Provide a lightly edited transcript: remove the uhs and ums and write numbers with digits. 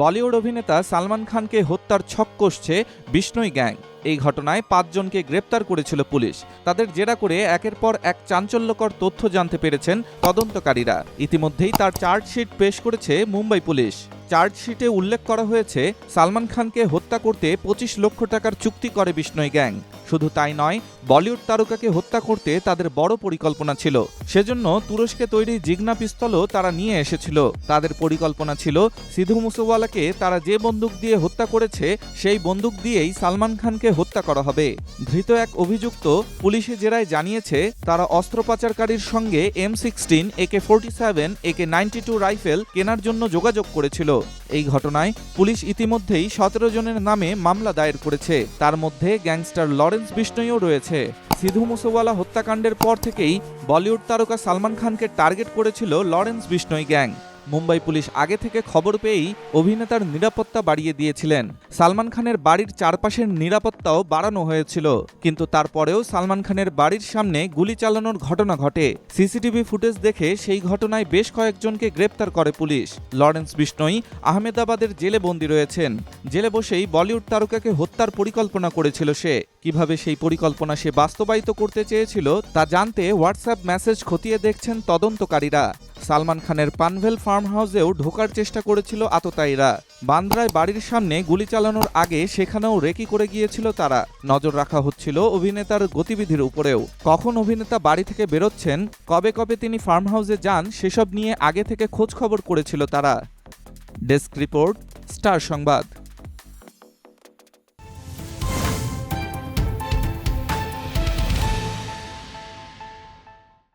বলিউড অভিনেতা সালমান খানকে হত্যার ছক কষছে বিষ্ণই গ্যাং। এই ঘটনায় ৫ জনকে গ্রেপ্তার করেছিল পুলিশ। তাদের জেরা করে একের পর এক চাঞ্চল্যকর তথ্য জানতে পেরেছেন তদন্তকারীরা। ইতিমধ্যেই তার চার্জশিট পেশ করেছে মুম্বাই পুলিশ। চার্জশিটে উল্লেখ করা হয়েছে, সালমান খানকে হত্যা করতে ২৫ লক্ষ টাকার চুক্তি করে বিষ্ণই গ্যাং। শুধু তাই নয়, বলিউড তারকাকে হত্যা করতে তাদের বড় পরিকল্পনা ছিল। সেজন্য তুরস্কে তৈরি জিগনা পিস্তলও তারা নিয়ে এসেছিল। তাদের পরিকল্পনা ছিল, সিধু মুসেওয়ালাকে তারা যে বন্দুক দিয়ে হত্যা করেছে সেই বন্দুক দিয়েই সালমান খানকে হত্যা করা হবে। ধৃত এক অভিযুক্ত পুলিশে জেরায় জানিয়েছে, তারা অস্ত্র পাচারকারীর সঙ্গে M16, AK-47, AK-92 রাইফেল কেনার জন্য যোগাযোগ করেছিল। এই ঘটনায় পুলিশ ইতিমধ্যেই ১৭ জনের নামে মামলা দায়ের করেছে। তার মধ্যে গ্যাংস্টার লরেন্স বিষ্ণইও রয়েছে। সিধু মুসেওয়ালা হত্যাকাণ্ডের পর থেকেই বলিউড তারকা সালমান খানকে টার্গেট করেছিল Lawrence Bishnoi gang. Mumbai police আগে থেকে খবর পেয়েই অভিনেতার নিরাপত্তা বাড়িয়ে দিয়েছিলেন। সালমান খানের বাড়ির চারপাশের নিরাপত্তাও বাড়ানো হয়েছিল। কিন্তু তারপরেও সালমান খানের বাড়ির সামনে গুলি চালানোর ঘটনা ঘটে। সিসিটিভি ফুটেজ দেখে সেই ঘটনায় বেশ কয়েকজনকে গ্রেপ্তার করে পুলিশ। লরেন্স বিষ্ণই আহমেদাবাদের জেলে বন্দী রয়েছেন। জেলে বসেই বলিউড তারকাকে হত্যার পরিকল্পনা করেছিল সে। কিভাবে সেই পরিকল্পনা সে বাস্তবায়িত করতে চেয়েছিল তা জানতে হোয়াটসঅ্যাপ মেসেজ খতিয়ে দেখছেন তদন্তকারীরা। সালমান খানের পানভেল ফার্ম হাউসেও ঢোকার চেষ্টা করেছিল আততায়ীরা। বান্দ্রায় বাড়ির সামনে গুলি চালানোর আগে সেখানেও রেকি করে গিয়েছিল তারা। নজর রাখা হচ্ছিল অভিনেতার গতিবিধির উপরেও। কখন অভিনেতা বাড়ি থেকে বেরোচ্ছেন, কবে কবে তিনি ফার্ম হাউসে যান, সেসব নিয়ে আগে থেকে খোঁজ খবর করেছিল তারা। ডেস্ক রিপোর্ট, স্টার সংবাদ।